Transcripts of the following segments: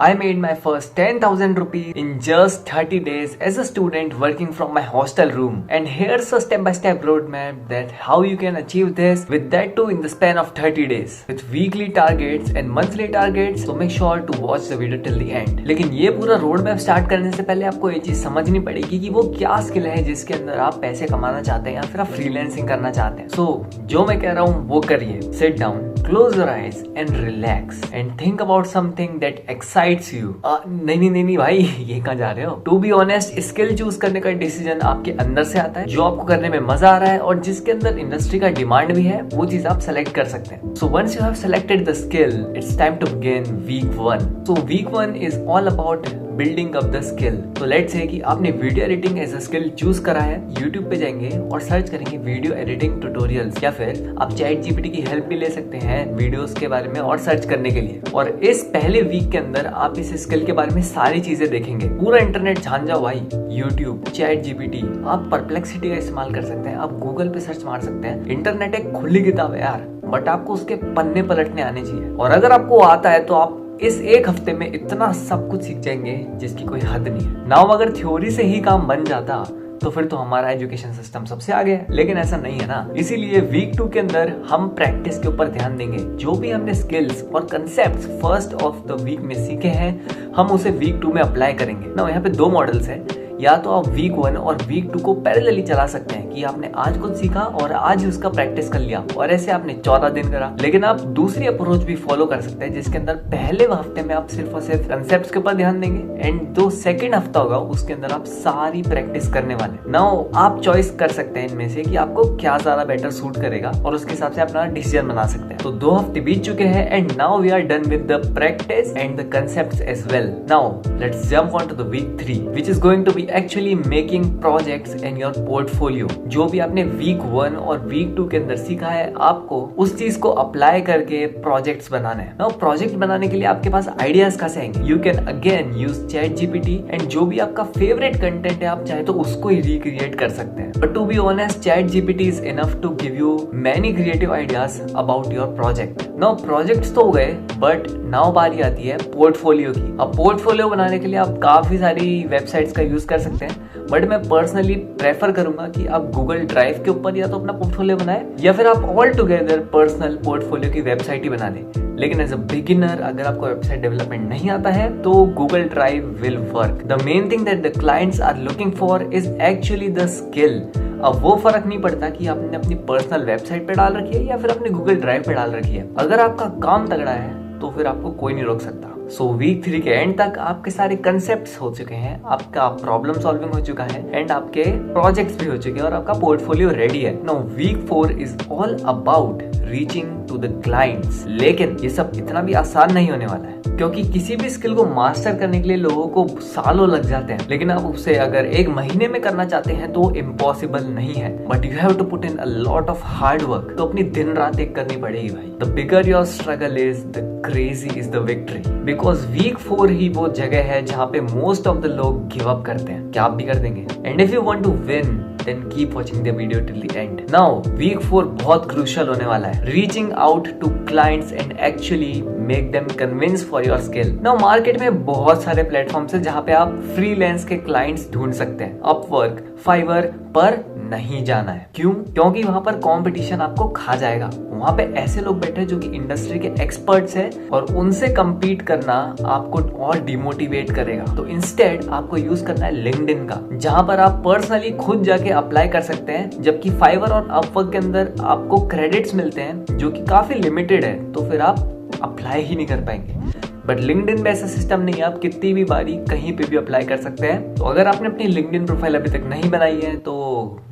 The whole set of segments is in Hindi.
I made my first 10,000 rupees in just 30 days as a student working from my hostel room. And here's a step-by-step roadmap that how you can achieve this with that too in the span of 30 days. With weekly targets and monthly targets, so make sure to watch the video till the end. लेकिन ये पूरा रोड मैप स्टार्ट करने से पहले आपको ये चीज समझनी पड़ेगी कि वो क्या स्किल है जिसके अंदर आप पैसे कमाना चाहते हैं या फिर आप फ्रीलांसिंग करना चाहते हैं। So, जो मैं कह रहा हूँ वो करिए। Sit down, close your eyes and relax and think about something that excites you. नहीं भाई, ये कहाँ जा रहे हो? To be honest, skill choose करने का डिसीजन आपके अंदर से आता है, जो आपको करने में मजा आ रहा है और जिसके अंदर इंडस्ट्री का डिमांड भी है, वो चीज आप सेलेक्ट कर सकते हैं। So once you have selected the skill, it's time to begin week 1. So week 1 is all about building up the skill. तो लेट्स से कि आपने video editing as a skill choose करा है, यूट्यूब पे जाएंगे और सर्च करेंगे वीडियो एडिटिंग ट्यूटोरियल्स, या फिर आप चैट जीपीटी की हेल्प भी ले सकते हैं वीडियोस के बारे में और सर्च करने के लिए। और इस पहले वीक के अंदर आप इस स्किल के बारे में सारी चीजें देखेंगे। पूरा इंटरनेट छान जाओ भाई, यूट्यूब, चैट जीपीटी, आप परप्लेक्सिटी का इस्तेमाल कर सकते हैं, आप गूगल पे सर्च मार सकते हैं। इंटरनेट एक खुली किताब है यार, बट आपको उसके पन्ने पलटने आने चाहिए। और अगर आपको आता है तो आप इस एक हफ्ते में इतना सब कुछ सीख जाएंगे जिसकी कोई हद नहीं है। नाउ अगर थ्योरी से ही काम बन जाता तो फिर तो हमारा एजुकेशन सिस्टम सबसे आगे है, लेकिन ऐसा नहीं है ना। इसीलिए वीक 2 के अंदर हम प्रैक्टिस के ऊपर ध्यान देंगे। जो भी हमने स्किल्स और concepts first of the week में सीखे हैं, हम उसे वीक 2 में अप्लाई करेंगे ना। यहाँ पे 2 मॉडल्स हैं, या तो आप वीक 1 और वीक 2 को पैरेलली चला सकते हैं कि आपने आज कुछ सीखा और आज ही उसका प्रैक्टिस कर लिया और ऐसे आपने 14 दिन करा। लेकिन आप दूसरी अप्रोच भी फॉलो कर सकते हैं जिसके अंदर पहले हफ्ते में आप सिर्फ और सिर्फ कंसेप्ट्स के ऊपर ध्यान देंगे एंड जो सेकंड हफ्ता होगा उसके अंदर आप सारी प्रैक्टिस करने वाले। नाउ आप चॉइस कर सकते हैं इनमें से कि आपको क्या ज्यादा बेटर सूट करेगा और उसके हिसाब से अपना डिसीजन बना सकते हैं। तो 2 हफ्ते बीत चुके हैं and now we are done with the practice and the concepts as well. Now let's jump on to the week 3 which is going to be actually making projects in your portfolio. जो भी आपने वीक 1 और वीक 2 के अंदर सीखा है, आपको उस चीज को अप्लाई करके प्रोजेक्ट्स बनाना है। नाउ प्रोजेक्ट बनाने के लिए आपके पास आइडियाज कहाँ से आएंगे? You can again use chat GPT and जो भी आपका फेवरेट कंटेंट है आप चाहे तो उसको ही रिक्रिएट कर सकते हैं। But to be honest, chat GPT is enough to give you many creative ideas about your project. Now projects तो हो गए, बट नाउ बारी आती है पोर्टफोलियो की। अब पोर्टफोलियो बनाने के लिए आप काफी सारी वेबसाइट्स का यूज कर सकते हैं, बट मैं पर्सनली प्रेफर करूंगा कि आप गूगल ड्राइव के ऊपर या तो अपना पोर्टफोलियो बनाए या फिर आप ऑल टुगेदर पर्सनल पोर्टफोलियो की वेबसाइट ही बना लें। लेकिन एज अ बिगिनर अगर आपको वेबसाइट डेवलपमेंट नहीं आता है तो Google drive will work. The main thing that the clients are looking for is actually the skill. अब वो फर्क नहीं पड़ता कि आपने अपनी पर्सनल वेबसाइट पे डाल रखी है या फिर अपने गूगल ड्राइव पे डाल रखी है। अगर आपका काम तगड़ा है तो फिर आपको कोई नहीं रोक सकता। सो वीक 3 के एंड तक आपके सारे कंसेप्ट्स हो चुके हैं, आपका प्रॉब्लम सॉल्विंग हो चुका है एंड आपके प्रोजेक्ट्स भी हो चुके हैं और आपका पोर्टफोलियो रेडी है। Now week 4 is all about reaching to the clients. लेकिन ये सब इतना भी आसान नहीं होने वाला है, क्योंकि किसी भी स्किल को मास्टर करने के लिए लोगों को सालों लग जाते हैं। लेकिन आप उसे अगर 1 महीने में करना चाहते हैं तो इम्पॉसिबल नहीं है, but you have to put in a lot of hard work. तो अपनी दिन रात एक करनी पड़ेगी भाई। The bigger your struggle is, the crazy is the victory. Because week 4 ही वो जगह है जहाँ पे मोस्ट ऑफ द लोग गिव अप करते हैं। क्या आप भी कर देंगे? And if you want to win then keep watching the video till the end. Now week 4 बहुत crucial होने वाला है। Reaching out to clients and actually make them convince for your skill. Now market में बहुत सारे प्लेटफॉर्म्स हैं जहाँ पे आप फ्रीलांस के क्लाइंट्स ढूंढ सकते हैं। अपवर्क, फाइवर पर नहीं जाना है। क्यों? क्योंकि वहाँ पर कंपटीशन आपको खा जाएगा। वहाँ पे ऐसे लोग बैठे हैं जो कि इंडस्ट्री के एक्सपर्ट्स हैं और उनसे compete करना आपको और डिमोटिवेट करेगा। तो इंस्टेड आपको यूज करना है लिंक्डइन का, जहाँ पर आप पर्सनली खुद जाके अप्लाई कर सकते हैं। जबकि फाइवर और अपवर्क के अंदर आपको क्रेडिट्स मिलते हैं जो कि काफी लिमिटेड है, तो फिर आप अप्लाई ही नहीं कर पाएंगे। बट लिंक्डइन में ऐसा सिस्टम नहीं है, आप कितनी भी बारी कहीं पे भी अप्लाई कर सकते हैं। तो अगर आपने अपनी लिंक्डइन प्रोफाइल अभी तक नहीं बनाई है तो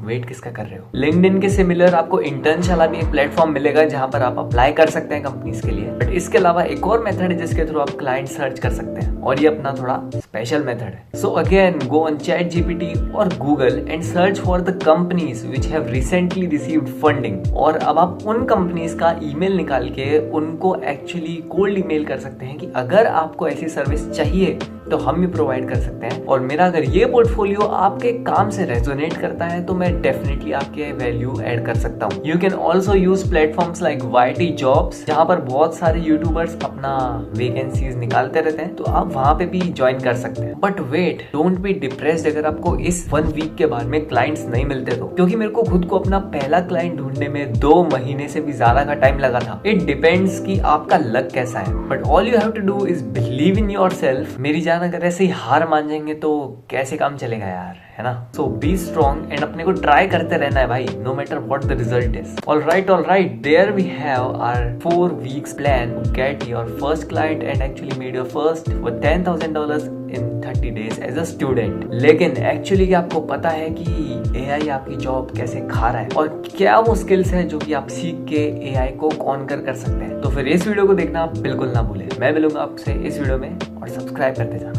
वेट किसका कर रहे हो? लिंक्डइन के सिमिलर आपको इंटर्नशाला भी एक प्लेटफॉर्म मिलेगा जहां पर आप अप्लाई कर सकते हैं कंपनीज के लिए। बट इसके अलावा एक और मेथड है जिसके थ्रू आप क्लाइंट सर्च कर सकते हैं और ये अपना थोड़ा स्पेशल मेथड है। So again go on chat GPT और Google and search for the companies which have recently received funding. और अब आप उन कंपनीज का ईमेल निकाल के उनको एक्चुअली कोल्ड ईमेल कर सकते हैं कि अगर आपको ऐसी सर्विस चाहिए तो हम भी प्रोवाइड कर सकते हैं। और मेरा अगर ये पोर्टफोलियो आपके काम से रेजोनेट करता है तो मैं डेफिनेटली आपके वैल्यू ऐड कर सकता हूँ। You can also use platforms like YT jobs, जहाँ पर बहुत सारे यूट्यूबर्स अपना वेकेंसीज निकालते रहते हैं, तो आप वहाँ पे भी ज्वाइन कर सकते हैं। But wait, don't be depressed अगर आपको इस 1 वीक के बाद में क्लाइंट्स नहीं मिलते तो, क्योंकि मेरे को खुद को अपना पहला क्लाइंट ढूंढने में 2 महीने से भी ज्यादा का टाइम लगा था। इट डिपेंड्स कि आपका लक कैसा है, but all you have to do is believe in your सेल्फ। मेरी जान अगर ऐसे ही हार मान जाएंगे तो कैसे काम चलेगा यार, है ना। सो बी स्ट्रॉन्ग एंड अपने को ट्राई करते रहना है भाई, no matter what the result is. Alright, there we have our 4 weeks plan to get your first client and actually made your first for $10,000 in 30 days as a student. लेकिन एक्चुअली आपको पता है कि AI आपकी जॉब कैसे खा रहा है और क्या वो स्किल्स है जो कि आप सीख के AI को कॉन्कर कर सकते हैं। तो फिर इस वीडियो को देखना आप बिल्कुल ना भूलें। मैं मिलूंगा आपसे इस वीडियो में, और सब्सक्राइब करते जाना।